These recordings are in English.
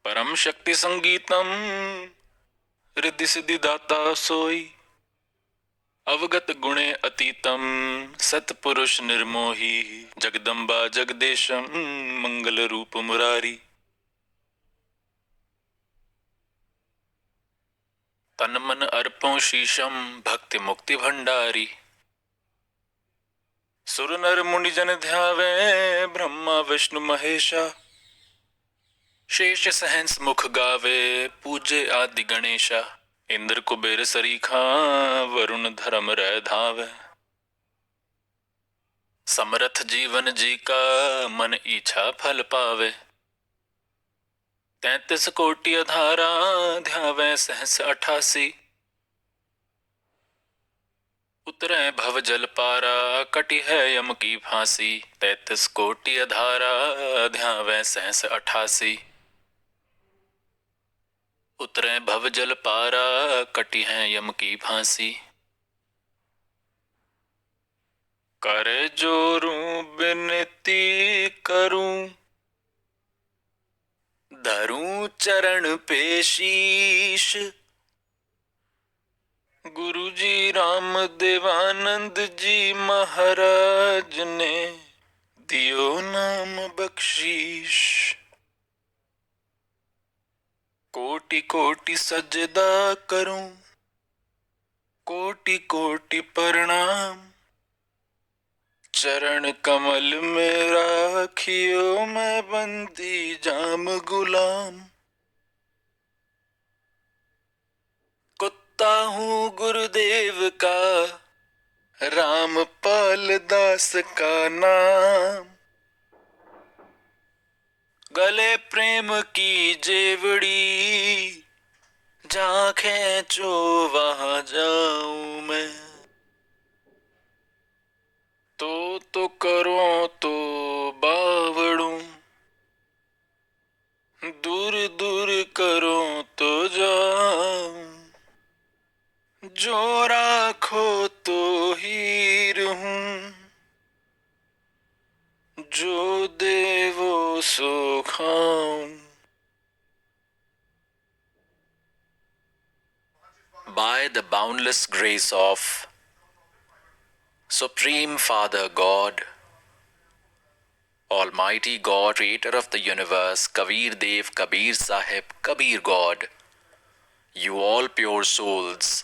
परम शक्ति संगीतम रिद्धि सिद्धि दाता सोई। अवगत गुणे अतीतम सतपुरुष निर्मोही। जगदम्बा जगदेशम मंगल रूप मुरारी। तन मन अर्पों शीशम भक्ति मुक्ति भंडारी। सुर नर मुनि जन ध्यावे ब्रह्मा विष्णु महेशा। शेष सहंस मुख गावे पूजे आदि गणेशा। इंद्र कुबेर सरीखा वरुण धर्म रह धावे। समरथ जीवन जी का मन इच्छा फल पावे। 33 कोटि अधारा ध्यावे सहस 88। उतरे भव जल पारा कटि है यम की फांसी। 33 कोटि अधारा ध्यावे सहस 88। उतरे भव जल पारा कटि है यम की फांसी। कर जोरू बिनती करूं धरूं चरण पे शीश। गुरु जी राम देवानंद जी महाराज ने दियो नाम बख्शीश। कोटि कोटि सजदा करूं कोटि कोटि प्रणाम। चरण कमल में राखियो मैं बंदी जाम गुलाम। कुत्ता हूँ गुरुदेव का रामपाल दास का नाम। गले प्रेम की जेवड़ी जहाँ खींचो वहाँ जाऊं मैं। तो करो तो बावड़ूं दूर दूर करो तो जाऊं। जो राखो तो हीर हूँ जो देवो सो खाऊं। By the boundless grace of Supreme Father God, Almighty God, Creator of the universe, Kabir Dev, Kabir Sahib, Kabir God, you all pure souls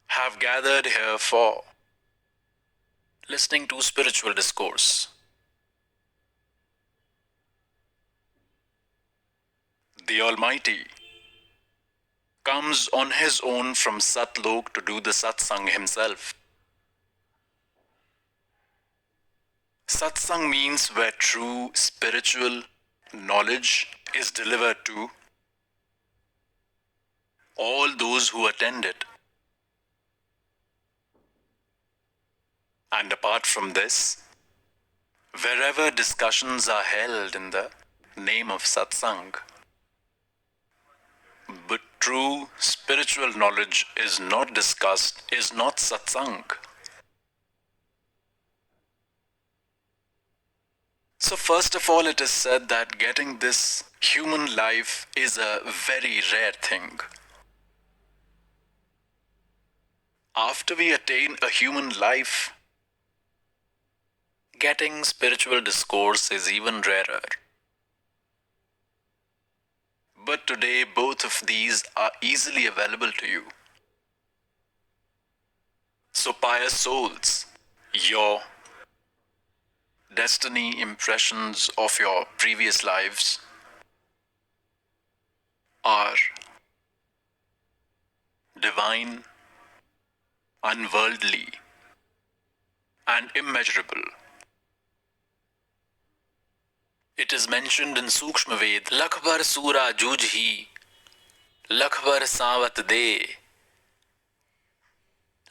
have gathered here for listening to spiritual discourse. The Almighty comes on His own from Satlok to do the satsang Himself. Satsang means where true spiritual knowledge is delivered to all those who attend it. And apart from this, wherever discussions are held in the name of satsang, but true spiritual knowledge is not discussed, is not satsang. So first of all, it is said that getting this human life is a very rare thing. After we attain a human life, getting spiritual discourse is even rarer. But today, both of these are easily available to you. So pious souls, your destiny impressions of your previous lives are divine, unworldly, and immeasurable. It is mentioned in Sukshma Ved, Lakh bar sura jujhi, lakh bar savat de,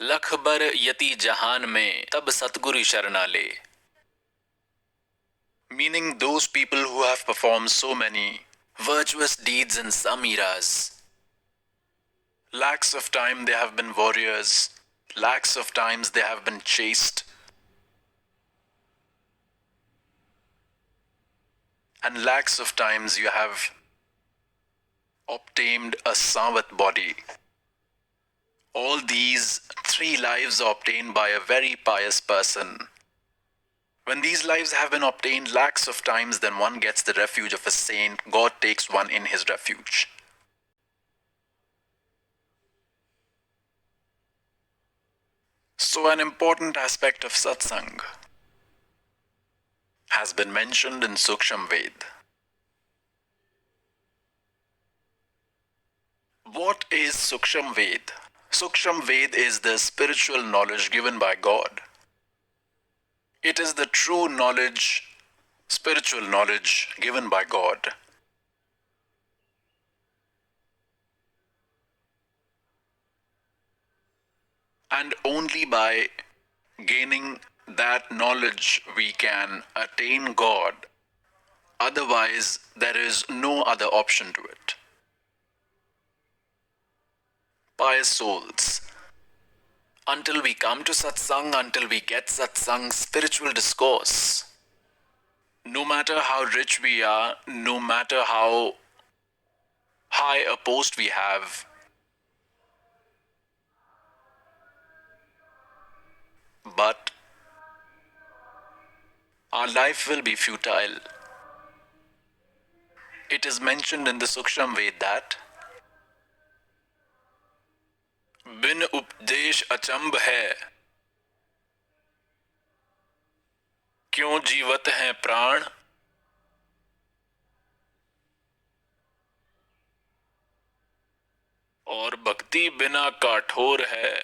lakh bar yati jahan mein, tab satguru sharna le. Meaning those people who have performed so many virtuous deeds in some eras. Lakhs of time they have been warriors, lakhs of times they have been chaste. and lakhs of times you have obtained a savat body. All these 3 lives are obtained by a very pious person. When these lives have been obtained lakhs of times, then one gets the refuge of a saint. God takes one in his refuge. So an important aspect of satsang has been mentioned in Suksham Ved. What is Suksham Ved? Suksham Ved is the spiritual knowledge given by God. It is the true knowledge, spiritual knowledge given by God. And only by gaining that knowledge we can attain God. Otherwise, there is no other option to it. Pious souls, until we come to satsang, until we get satsang, spiritual discourse, no matter how rich we are, no matter how high a post we have, but our life will be futile. It is mentioned in the Suksham Ved that बिन उपदेश अचंभ है, क्यों जीवत हैं प्राण, और भक्ति बिना काठोर है,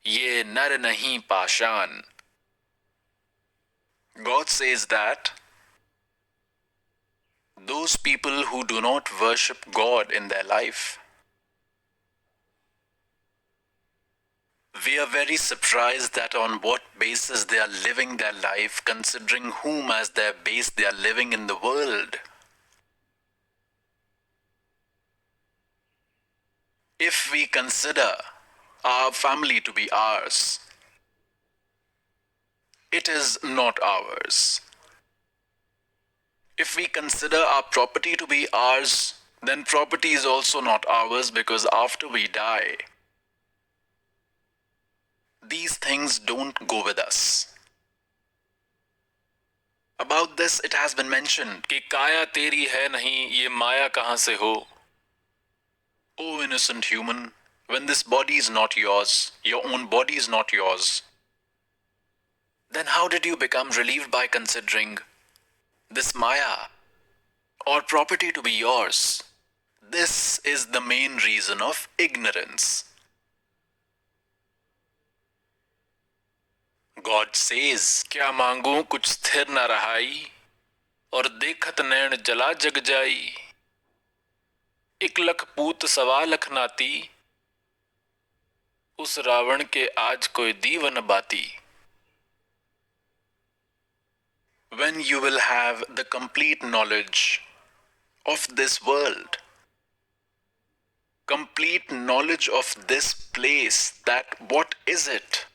ये नर नहीं पाषाण. God says that those people who do not worship God in their life, we are very surprised that on what basis they are living their life, considering whom as their base they are living in the world. If we consider our family to be ours, it is not ours. If we consider our property to be ours, then property is also not ours, because after we die, these things don't go with us. About this it has been mentioned कि काया तेरी है नहीं, ये माया कहाँ से हो? O innocent human, when this body is not yours, your own body is not yours, then how did you become relieved by considering this maya or property to be yours? This is the main reason of ignorance. God says, क्या मांगू कुछ स्थिर न रहाई, और देखत नैन जला जग जाई, 1 लख पूत 1.25 लख नाती, उस रावण के आज कोई दीवन बाती. When you will have the complete knowledge of this world, complete knowledge of this place, that what is it?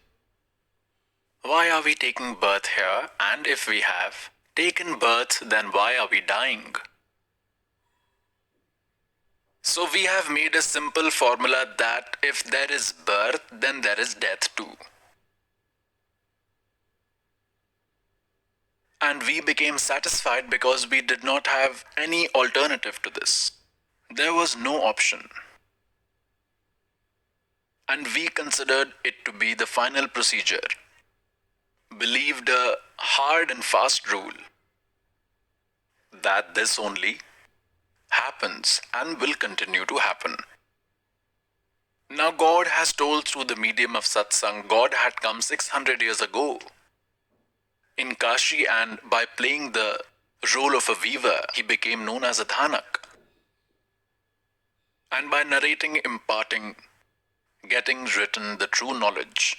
Why are we taking birth here? And if we have taken birth, then why are we dying? So we have made a simple formula that if there is birth, then there is death too. And we became satisfied because we did not have any alternative to this. There was no option. And we considered it to be the final procedure. Believed a hard and fast rule that this only happens and will continue to happen. Now God has told through the medium of satsang. God had come 600 years ago in Kashi, and by playing the role of a weaver, he became known as a dhanak. And by narrating, imparting, getting written the true knowledge,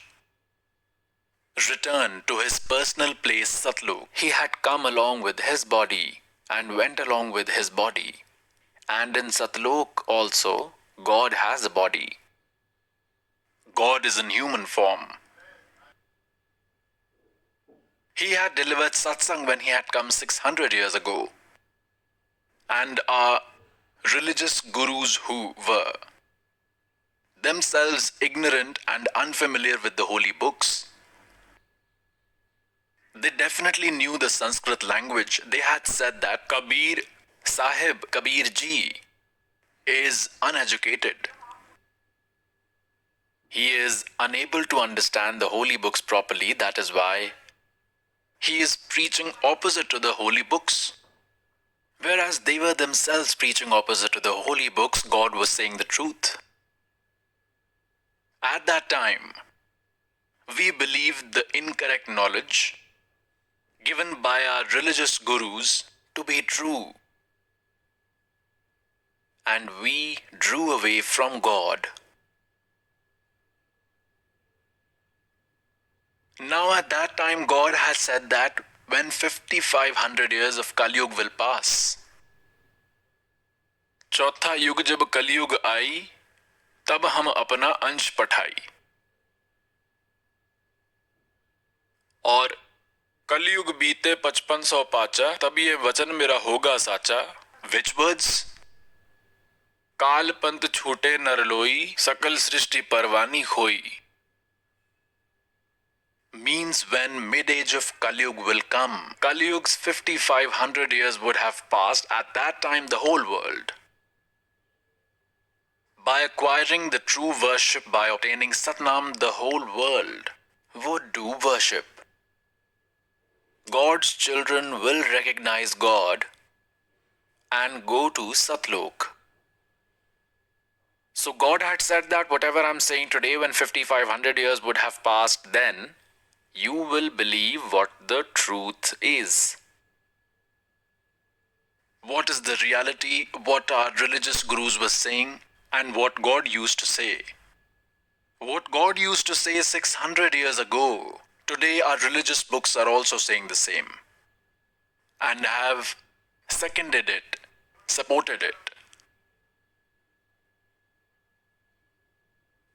returned to his personal place Satlok. He had come along with his body and went along with his body. And in Satlok also, God has a body. God is in human form. He had delivered satsang when he had come 600 years ago. and our religious gurus who were themselves ignorant and unfamiliar with the holy books, they definitely knew the Sanskrit language. They had said that Kabir Sahib, Kabir Ji, is uneducated. He is unable to understand the holy books properly. That is why he is preaching opposite to the holy books. Whereas they were themselves preaching opposite to the holy books, God was saying the truth. At that time, we believed the incorrect knowledge given by our religious gurus to be true. And we drew away from God. Now at that time, God has said that when 5500 years of Kalyug will pass, चौथा युग जब कलयुग आई, तब हम अपना अंश पठाई. और कलयुग बीते 5500 पाचा, तब ये वचन मेरा होगा साचा. Which words? काल पंत छूटे नरलोई, सकल सृष्टि परवानी होई. Means when mid-age of Kalyug will come. Kalyug's 5500 years would have passed. At that time, the whole world, by acquiring the true worship, by obtaining Satnam, the whole world would do worship. God's children will recognize God and go to Satlok. So God had said that whatever I'm saying today, when 5500 years would have passed, then you will believe what the truth is. What is the reality, what our religious gurus were saying, and what God used to say. What God used to say 600 years ago, today our religious books are also saying the same, and have seconded it, supported it.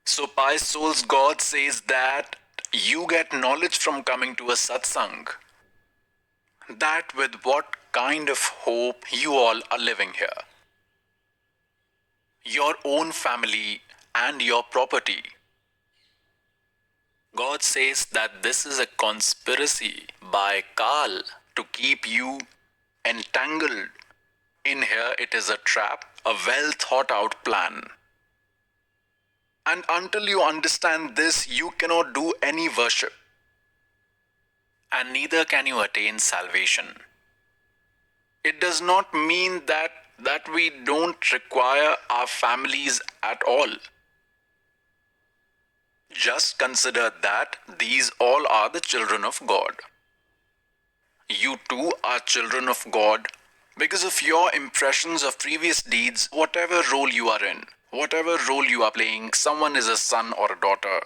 So pious souls, God says that you get knowledge from coming to a satsang. That with what kind of hope you all are living here. Your own family and your property. God says that this is a conspiracy by Kal to keep you entangled. In here it is a trap, a well thought out plan. And until you understand this, you cannot do any worship. And neither can you attain salvation. It does not mean that we don't require our families at all. Just consider that these all are the children of God. You too are children of God because of your impressions of previous deeds, whatever role you are in, whatever role you are playing. Someone is a son or a daughter.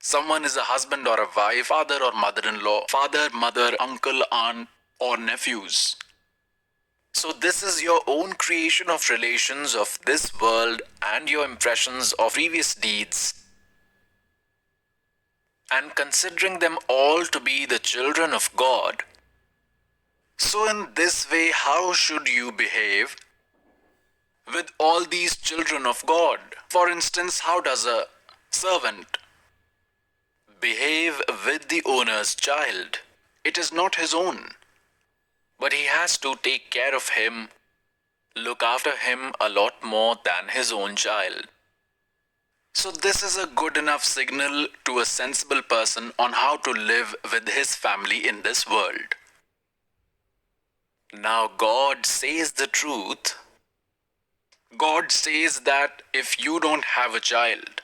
Someone is a husband or a wife, father or mother-in-law, father, mother, uncle, aunt, or nephews. So this is your own creation of relations of this world and your impressions of previous deeds. And considering them all to be the children of God. So in this way, how should you behave with all these children of God? For instance, how does a servant behave with the owner's child? It is not his own, but he has to take care of him, look after him a lot more than his own child. So this is a good enough signal to a sensible person on how to live with his family in this world. Now God says the truth. God says that if you don't have a child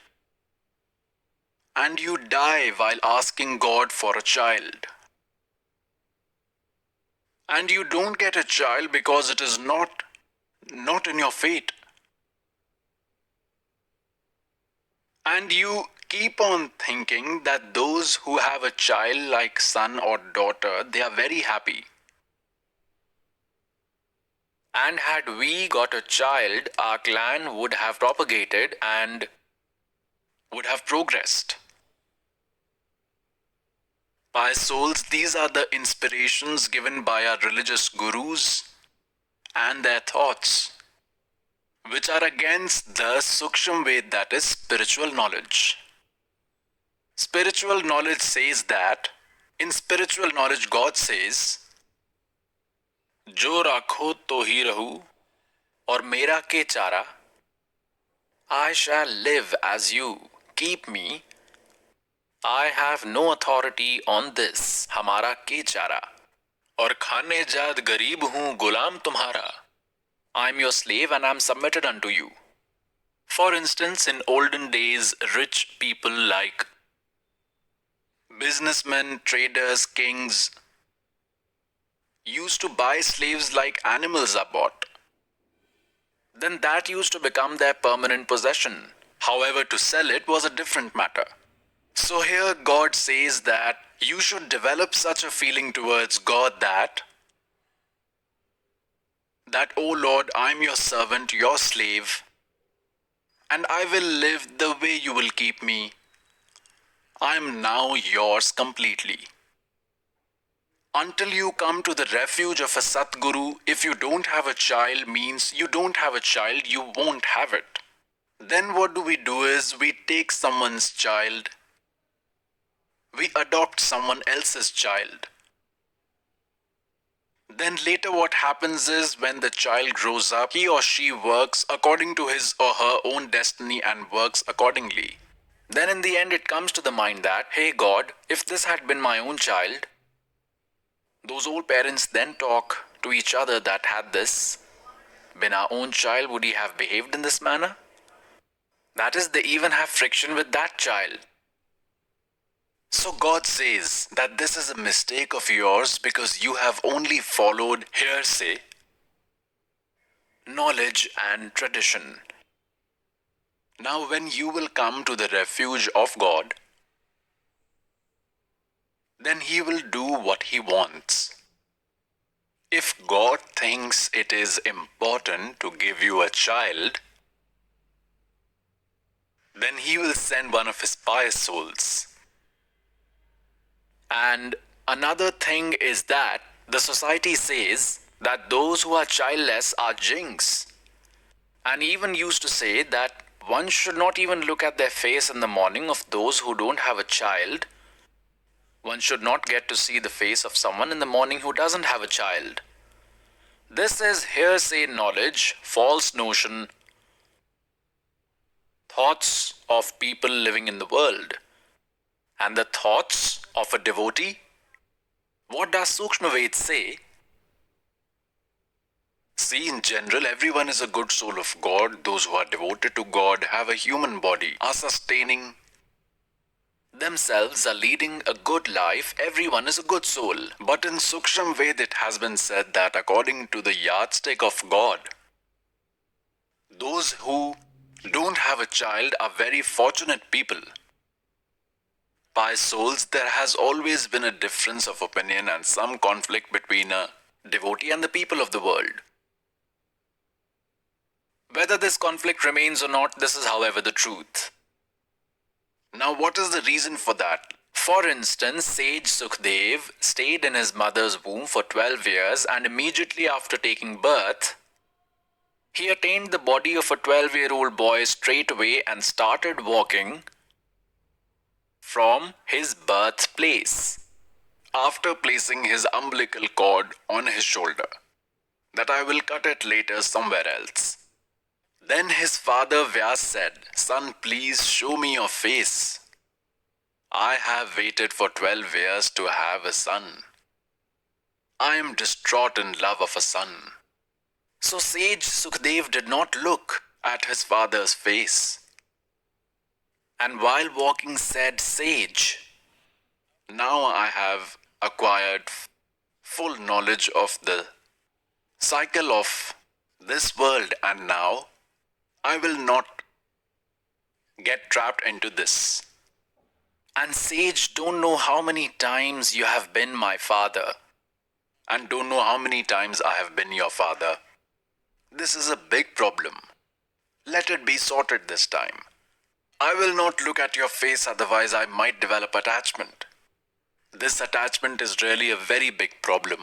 and you die while asking God for a child, and you don't get a child because it is not in your fate, and you keep on thinking that those who have a child like son or daughter, they are very happy. And had we got a child, our clan would have propagated and would have progressed. By souls, these are the inspirations given by our religious gurus and their thoughts, which are against the Suksham Ved, that is spiritual knowledge. Spiritual knowledge says that, in spiritual knowledge, God says, जो राखो तो ही रहूं और मेरा के चारा, I shall live as you keep me. I have no authority on this, हमारा के चारा, और खाने जात गरीब हूं गुलाम तुम्हारा. I am your slave and I am submitted unto you. For instance, in olden days, rich people like businessmen, traders, kings used to buy slaves like animals are bought. Then that used to become their permanent possession. However, to sell it was a different matter. So here God says that you should develop such a feeling towards God that, oh Lord, I'm your servant, your slave, and I will live the way you will keep me. I am now yours completely. Until you come to the refuge of a Satguru, if you don't have a child means you don't have a child, you won't have it. Then what do is we take someone's child, we adopt someone else's child. Then later what happens is when the child grows up, he or she works according to his or her own destiny and works accordingly. Then in the end it comes to the mind that, hey God, if this had been my own child, those old parents then talk to each other that had this been our own child, would he have behaved in this manner? That is, they even have friction with that child. So God says that this is a mistake of yours because you have only followed hearsay, knowledge and tradition. Now when you will come to the refuge of God, then He will do what He wants. If God thinks it is important to give you a child, then He will send one of His pious souls. And another thing is that the society says that those who are childless are jinx, and even used to say that one should not even look at their face in the morning of those who don't have a child. One should not get to see the face of someone in the morning who doesn't have a child. This is hearsay knowledge, false notion, thoughts of people living in the world. And the thoughts of a devotee? What does Sukshma Ved say? See, in general, everyone is a good soul of God. Those who are devoted to God have a human body, are sustaining themselves, are leading a good life. Everyone is a good soul. But in Sukshma Ved it has been said that according to the yardstick of God, those who don't have a child are very fortunate people. By souls, there has always been a difference of opinion and some conflict between a devotee and the people of the world. Whether this conflict remains or not, this is however the truth. Now what is the reason for that? For instance, sage Sukhdev stayed in his mother's womb for 12 years and immediately after taking birth, he attained the body of a 12-year-old boy straight away and started walking from his birthplace, after placing his umbilical cord on his shoulder, that I will cut it later somewhere else. Then his father Vyas said, son, please show me your face. I have waited for 12 years to have a son. I am distraught in love of a son. So sage Sukhdev did not look at his father's face, and while walking said, sage, now I have acquired full knowledge of the cycle of this world, and now I will not get trapped into this. And sage, don't know how many times you have been my father, and don't know how many times I have been your father. This is a big problem. Let it be sorted this time. I will not look at your face, otherwise I might develop attachment. This attachment is really a very big problem.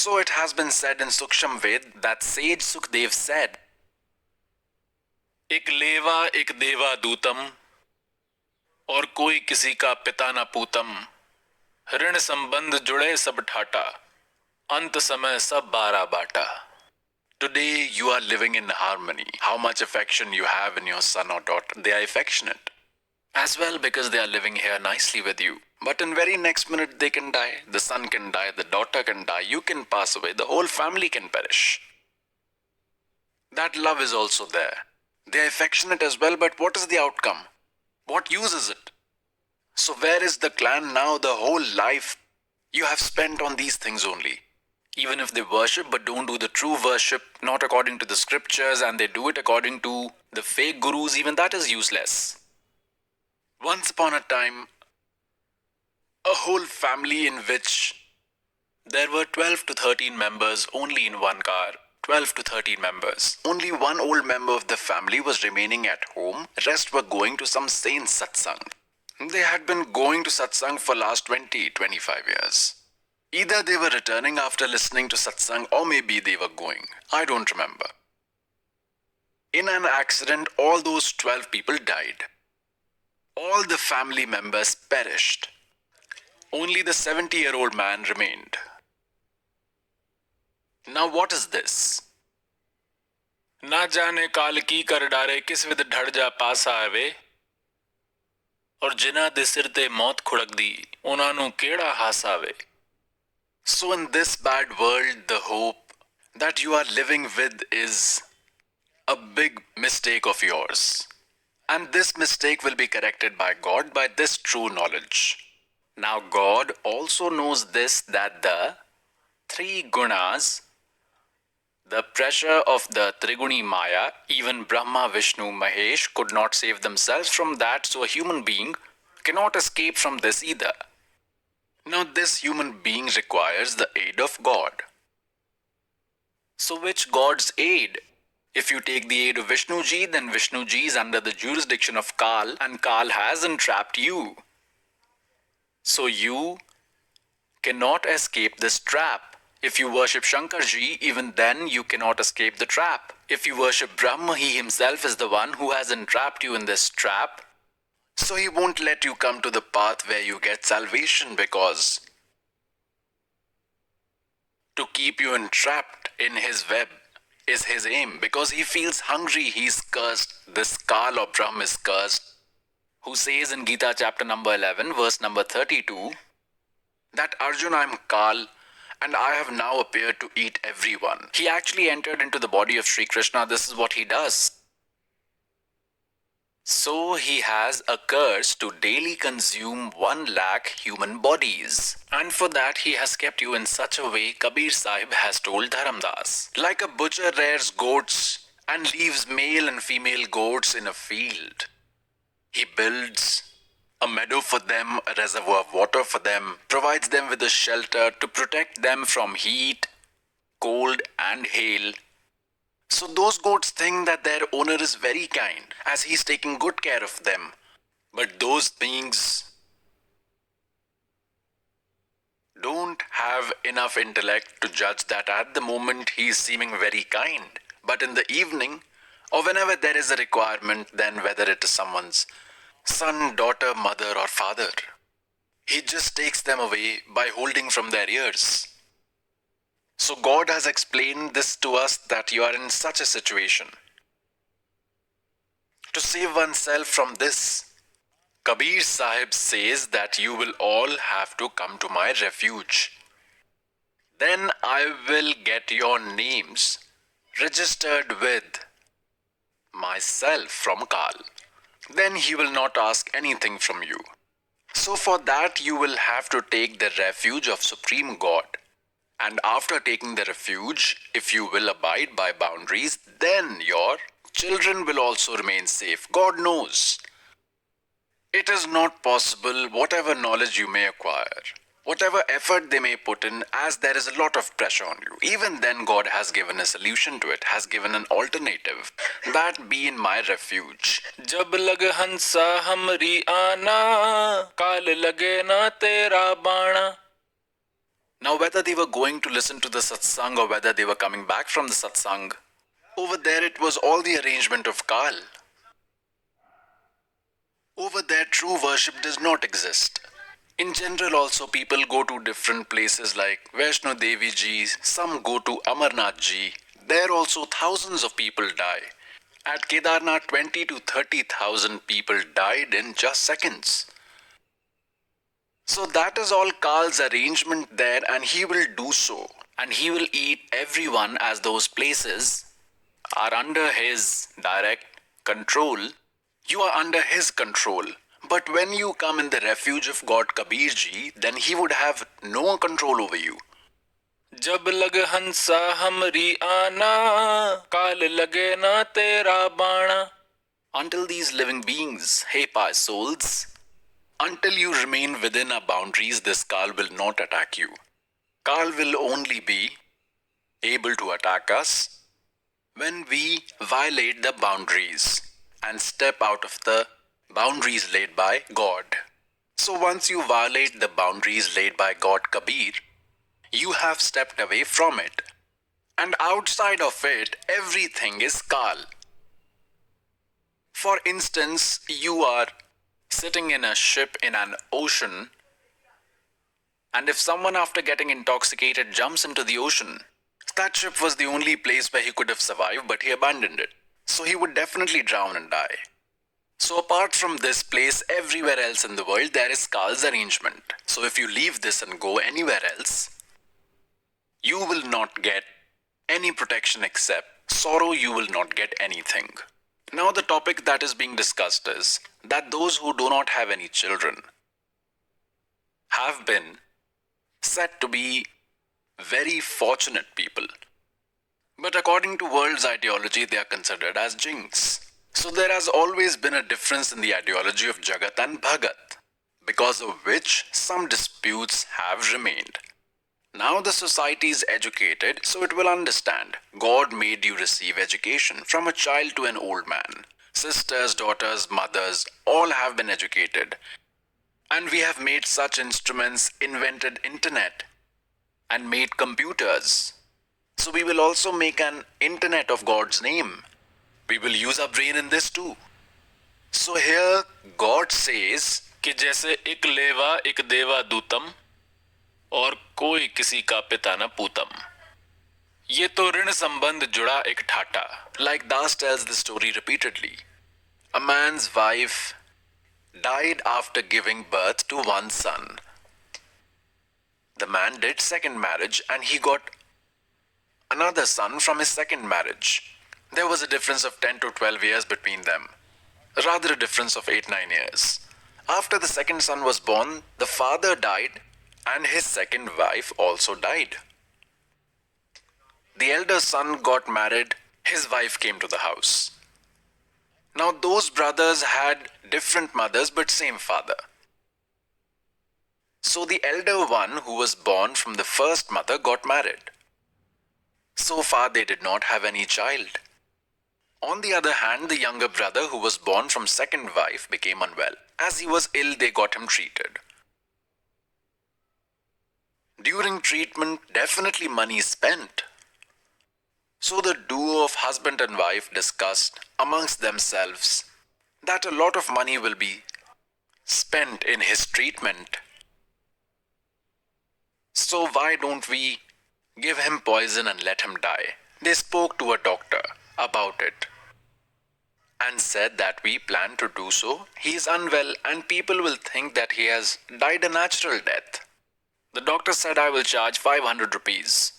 So it has been said in Suksham Ved that sage Sukdev said, एक लेवा एक देवा दूतम, और कोई किसी का पिता न पूतम। ऋण संबंध जुड़े सब ठाटा, अंत समय सब बारा बाटा। today you are living in harmony. How much affection you have in your son or daughter, they are affectionate. As well, because they are living here nicely with you. But in very next minute they can die. The son can die, the daughter can die, you can pass away, the whole family can perish. That love is also there. They are affectionate as well, but what is the outcome? What use is it? So where is the clan now? The whole life you have spent on these things only. Even if they worship but don't do the true worship, not according to the scriptures, and they do it according to the fake gurus, even that is useless. Once upon a time, a whole family in which there were 12 to 13 members only in one car. 12 to 13 members. Only one old member of the family was remaining at home. Rest were going to some saint satsang. They had been going to satsang for last 20-25 years. Either they were returning after listening to satsang, or maybe they were going. I don't remember. In an accident, all those 12 people died. All the family members perished. Only the 70-year-old man remained. Now what is this? ना जाने काल की कर डारे किस with ढड़ जा पास आवे, और जिन्हां दे सिर ते मौत खुड़क दी उन्हां नूं केड़ा हास आवे। So in this bad world, the hope that you are living with is a big mistake of yours. And this mistake will be corrected by God by this true knowledge. Now God also knows this, that the three gunas, the pressure of the Triguni Maya, even Brahma, Vishnu, Mahesh could not save themselves from that, so a human being cannot escape from this either. Now this human being requires the aid of God. So which God's aid? If you take the aid of Vishnu Ji, then Vishnu Ji is under the jurisdiction of Kal, and Kal has entrapped you. So you cannot escape this trap. If you worship Shankar Ji, even then you cannot escape the trap. If you worship Brahma, he himself is the one who has entrapped you in this trap. So he won't let you come to the path where you get salvation, because to keep you entrapped in his web is his aim, because he feels hungry, he's cursed. This Kal or Brahm is cursed, who says in Gita chapter number 11, verse number 32, that Arjuna, I am Kal, and I have now appeared to eat everyone. He actually entered into the body of Sri Krishna. This is what he does. So he has a curse to daily consume 1 lakh human bodies. And for that he has kept you in such a way, Kabir Sahib has told Dharamdas. Like a butcher rears goats and leaves male and female goats in a field, he builds a meadow for them, a reservoir of water for them, provides them with a shelter to protect them from heat, cold and hail. So those goats think that their owner is very kind, as he is taking good care of them. But those beings don't have enough intellect to judge that at the moment he is seeming very kind. But in the evening, or whenever there is a requirement, then whether it is someone's son, daughter, mother or father, he just takes them away by holding from their ears. So God has explained this to us, that you are in such a situation. To save oneself from this, Kabir Sahib says that you will all have to come to my refuge. Then I will get your names registered with myself from Kal. Then he will not ask anything from you. So for that you will have to take the refuge of Supreme God. And after taking the refuge, if you will abide by boundaries, then your children will also remain safe. God knows. It is not possible, whatever knowledge you may acquire, whatever effort they may put in, as there is a lot of pressure on you. Even then God has given a solution to it, has given an alternative. That be in my refuge. जब लग हंसा हमरी आना, काल लगे ना तेरा बाणा। Now, whether they were going to listen to the satsang or whether they were coming back from the satsang, over there it was all the arrangement of Kal. Over there, true worship does not exist. In general, also, people go to different places like Vaishno Devi Ji, some go to Amarnath Ji. There also thousands of people die. At Kedarnath, 20 to 30,000 people died in just seconds. So that is all Kal's arrangement there, and he will do so. And he will eat everyone as those places are under his direct control. You are under his control. But when you come in the refuge of God Kabir Ji, then he would have no control over you. जब लग हंसा हमरी आना काल लगे ना तेरा बाणा. Until these living beings, hey pious souls, until you remain within our boundaries, this Kal will not attack you. Kal will only be able to attack us when we violate the boundaries and step out of the boundaries laid by God. So once you violate the boundaries laid by God Kabir, you have stepped away from it. And outside of it, everything is Kal. For instance, you are sitting in a ship in an ocean, and if someone after getting intoxicated jumps into the ocean, that ship was the only place where he could have survived, but he abandoned it. So he would definitely drown and die. So apart from this place, everywhere else in the world, there is Kal's arrangement. So if you leave this and go anywhere else, you will not get any protection except sorrow. You will not get anything. Now the topic that is being discussed is that those who do not have any children have been said to be very fortunate people. But according to world's ideology, they are considered as jinx. So there has always been a difference in the ideology of Jagat and Bhagat, because of which some disputes have remained. Now the society is educated, so it will understand. God made you receive education from a child to an old man. Sisters, daughters, mothers, all have been educated. And we have made such instruments, invented internet, and made computers. So we will also make an internet of God's name. We will use our brain in this too. So here God says कि जैसे एक लेवा एक देवा दूतम और कोई किसी का पिता न पूतम. ये तो ऋण संबंध जुड़ा एक ठाटा. Like Das tells the story repeatedly. A man's wife died after giving birth to one son. The man did second marriage and he got another son from his second marriage. There was a difference of 10 to 12 years between them. Rather a difference of 8-9 years. After the second son was born, the father died and his second wife also died. The elder son got married, his wife came to the house. Now those brothers had different mothers but same father. So the elder one who was born from the first mother got married. So far they did not have any child. On the other hand, the younger brother who was born from second wife became unwell. As he was ill, they got him treated. During treatment, definitely money is spent. So the duo of husband and wife discussed amongst themselves that a lot of money will be spent in his treatment. So why don't we give him poison and let him die? They spoke to a doctor about it and said that we plan to do so. He is unwell and people will think that he has died a natural death. The doctor said, I will charge 500 rupees.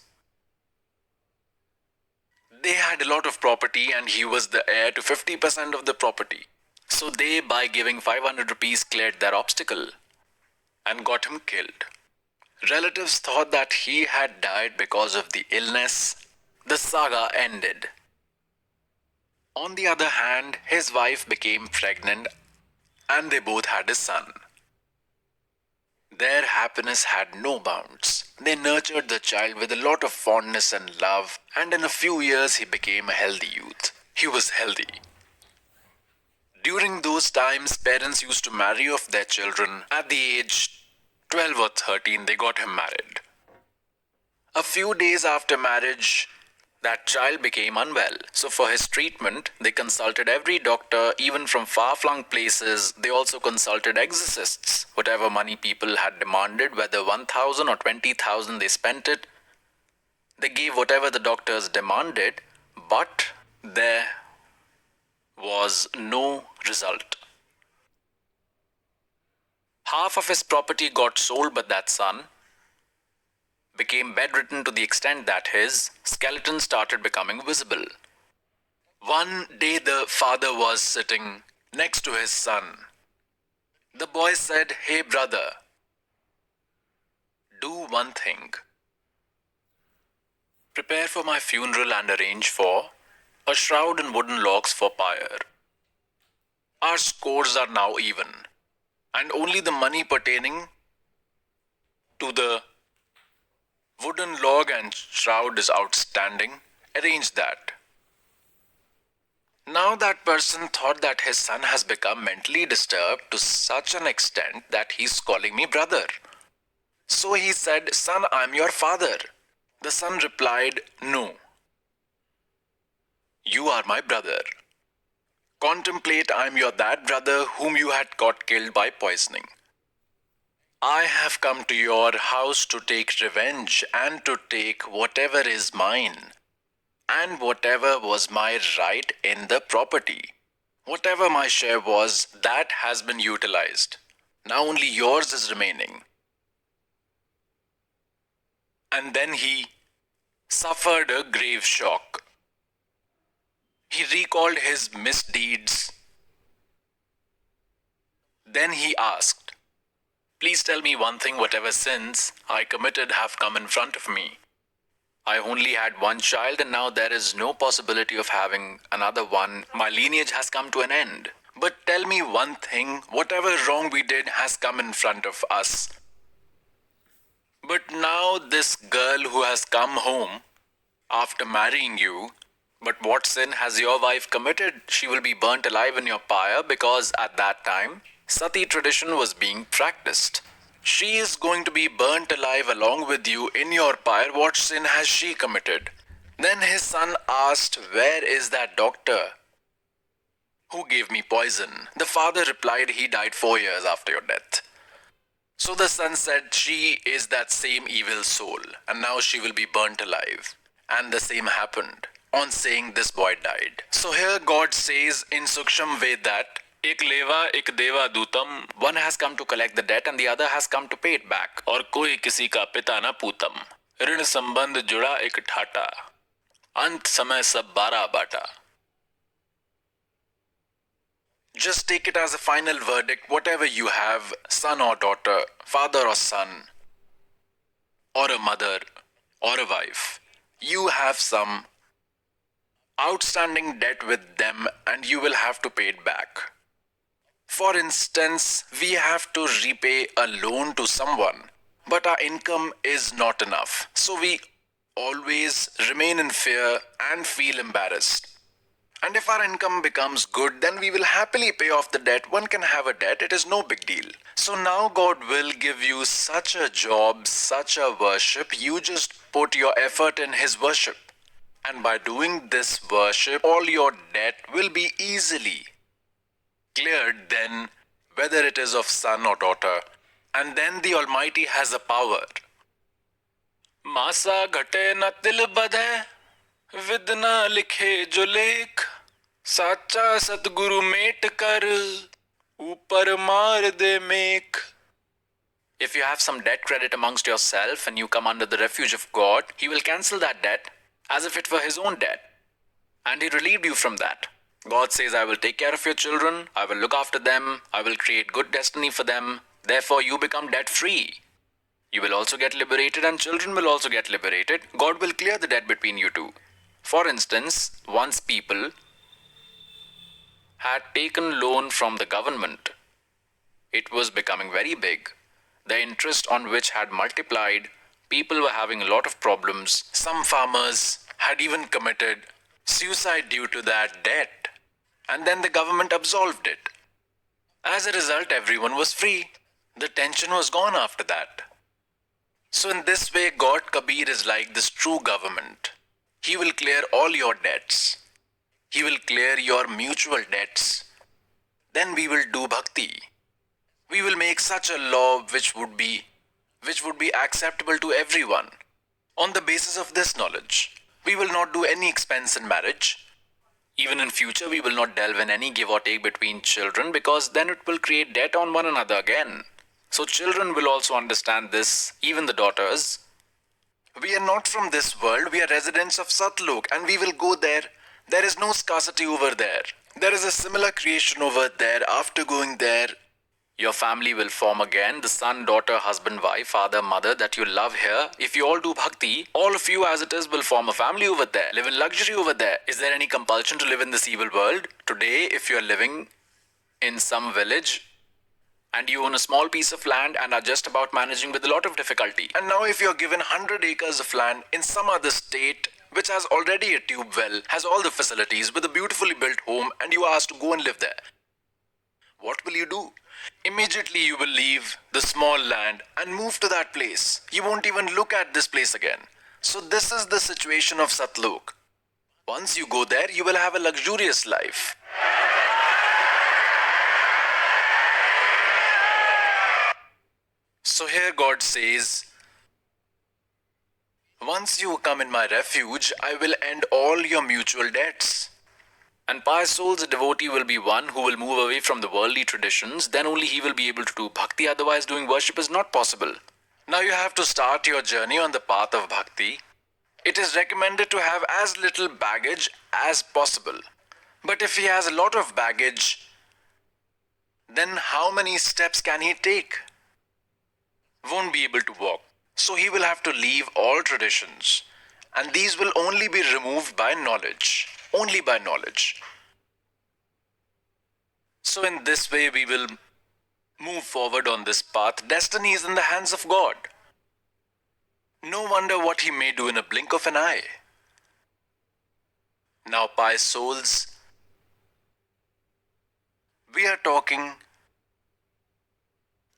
They had a lot of property and he was the heir to 50% of the property. So they, by giving 500 rupees, cleared their obstacle and got him killed. Relatives thought that he had died because of the illness. The saga ended. On the other hand, his wife became pregnant and they both had a son. Their happiness had no bounds. They nurtured the child with a lot of fondness and love, and in a few years he became a healthy youth. He was healthy. During those times, parents used to marry off their children. At the age 12 or 13, they got him married. A few days after marriage, that child became unwell. So for his treatment, they consulted every doctor, even from far-flung places. They also consulted exorcists. Whatever money people had demanded, whether 1,000 or 20,000, they spent it. They gave whatever the doctors demanded, but there was no result. Half of his property got sold, but that son became bedridden to the extent that his skeleton started becoming visible. One day the father was sitting next to his son. The boy said, "Hey brother, do one thing. Prepare for my funeral and arrange for a shroud and wooden logs for pyre. Our scores are now even, and only the money pertaining to the wooden log and shroud is outstanding. Arrange that." Now that person thought that his son has become mentally disturbed to such an extent that he's calling me brother. So he said, "Son, I'm your father." The son replied, "No, you are my brother. Contemplate, I'm your that brother whom you had got killed by poisoning. I have come to your house to take revenge and to take whatever is mine and whatever was my right in the property. Whatever my share was, that has been utilized. Now only yours is remaining." And then he suffered a grave shock. He recalled his misdeeds. Then he asked, "Please tell me one thing, whatever sins I committed have come in front of me. I only had one child and now there is no possibility of having another one. My lineage has come to an end. But tell me one thing, whatever wrong we did has come in front of us. But now this girl who has come home after marrying you, but what sin has your wife committed? She will be burnt alive in your pyre, because at that time Sati tradition was being practiced. She is going to be burnt alive along with you in your pyre. What sin has she committed?" Then his son asked, "Where is that doctor who gave me poison?" The father replied, "He died 4 years after your death." So the son said, "She is that same evil soul, and now she will be burnt alive." And the same happened on saying this boy died. So here God says in Suksham Ved that एक लेवा एक देवा दूतम, one has come to collect the debt and the other has come to pay it back. और कोई किसी का पिता न पूतम, ऋण संबंध जुड़ा एक ठाटा, अंत समय सब बारा बाटा. Just take it as a final verdict, whatever you have, son or daughter, father or son, or a mother, or a wife, you have some outstanding debt with them and you will have to pay it back. For instance, we have to repay a loan to someone, but our income is not enough. So we always remain in fear and feel embarrassed. And if our income becomes good, then we will happily pay off the debt. One can have a debt, it is no big deal. So now God will give you such a job, such a worship. You just put your effort in His worship. And by doing this worship, all your debt will be easily cleared then, whether it is of son or daughter. And then the Almighty has a power. मासा घटे न तिल बधे, with न लिखे जो लेख, साचा सतगुरु मेट कर, ऊपर मार दे मेख. If you have some debt credit amongst yourself and you come under the refuge of God, He will cancel that debt as if it were His own debt. And He relieved you from that. God says, "I will take care of your children, I will look after them, I will create good destiny for them." Therefore, you become debt free. You will also get liberated and children will also get liberated. God will clear the debt between you two. For instance, once people had taken loan from the government. It was becoming very big. The interest on which had multiplied. People were having a lot of problems. Some farmers had even committed suicide due to that debt. And then the government absolved it. As a result, everyone was free. The tension was gone after that. So in this way, God Kabir is like this true government. He will clear all your debts. He will clear your mutual debts. Then we will do bhakti. We will make such a law which would be acceptable to everyone. On the basis of this knowledge, we will not do any expense in marriage. Even in future, we will not delve in any give or take between children, because then it will create debt on one another again. So children will also understand this, even the daughters. We are not from this world, we are residents of Satlok, and we will go there. There is no scarcity over there. There is a similar creation over there. After going there, your family will form again, the son, daughter, husband, wife, father, mother that you love here. If you all do bhakti, all of you as it is will form a family over there, live in luxury over there. Is there any compulsion to live in this evil world? Today, if you are living in some village and you own a small piece of land and are just about managing with a lot of difficulty, and now if you are given 100 acres of land in some other state which has already a tube well, has all the facilities with a beautifully built home, and you are asked to go and live there, what will you do? Immediately you will leave the small land and move to that place. You won't even look at this place again. So this is the situation of Satlok. Once you go there, you will have a luxurious life. So here God says, once you come in my refuge, I will end all your mutual debts. And pious souls, a devotee will be one who will move away from the worldly traditions. Then only he will be able to do bhakti. Otherwise, doing worship is not possible. Now you have to start your journey on the path of bhakti. It is recommended to have as little baggage as possible. But if he has a lot of baggage, then how many steps can he take? Won't be able to walk. So he will have to leave all traditions. And these will only be removed by knowledge. Only by knowledge. So in this way we will move forward on this path. Destiny is in the hands of God. No wonder what he may do in a blink of an eye. Now, pious souls, we are talking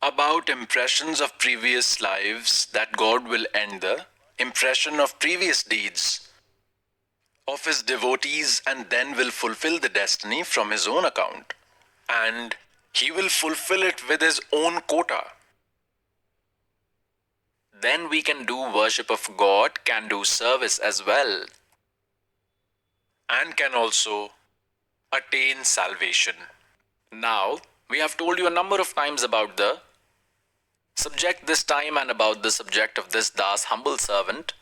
about impressions of previous lives, that God will end the impression of previous deeds of his devotees and then will fulfill the destiny from his own account. And he will fulfill it with his own quota. Then we can do worship of God, can do service as well, and can also attain salvation. Now, we have told you a number of times about the subject this time and about the subject of this Das, humble servant.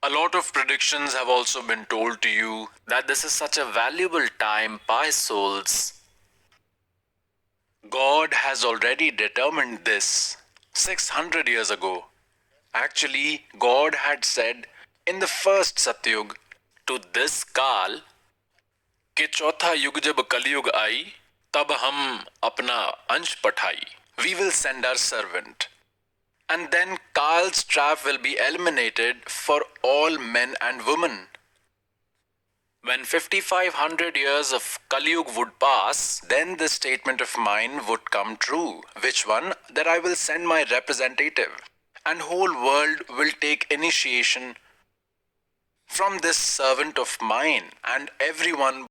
A lot of predictions have also been told to you that this is such a valuable time, pious souls. God has already determined this 600 years ago. Actually, God had said in the first Satyug to this Kal कि चौथा युग जब कलयुग आई तब हम अपना अंश पठाई. We will send our servant. And then Kal's trap will be eliminated for all men and women. When 5500 years of Kaliyug would pass, then this statement of mine would come true. Which one? That I will send my representative, and whole world will take initiation from this servant of mine, and everyone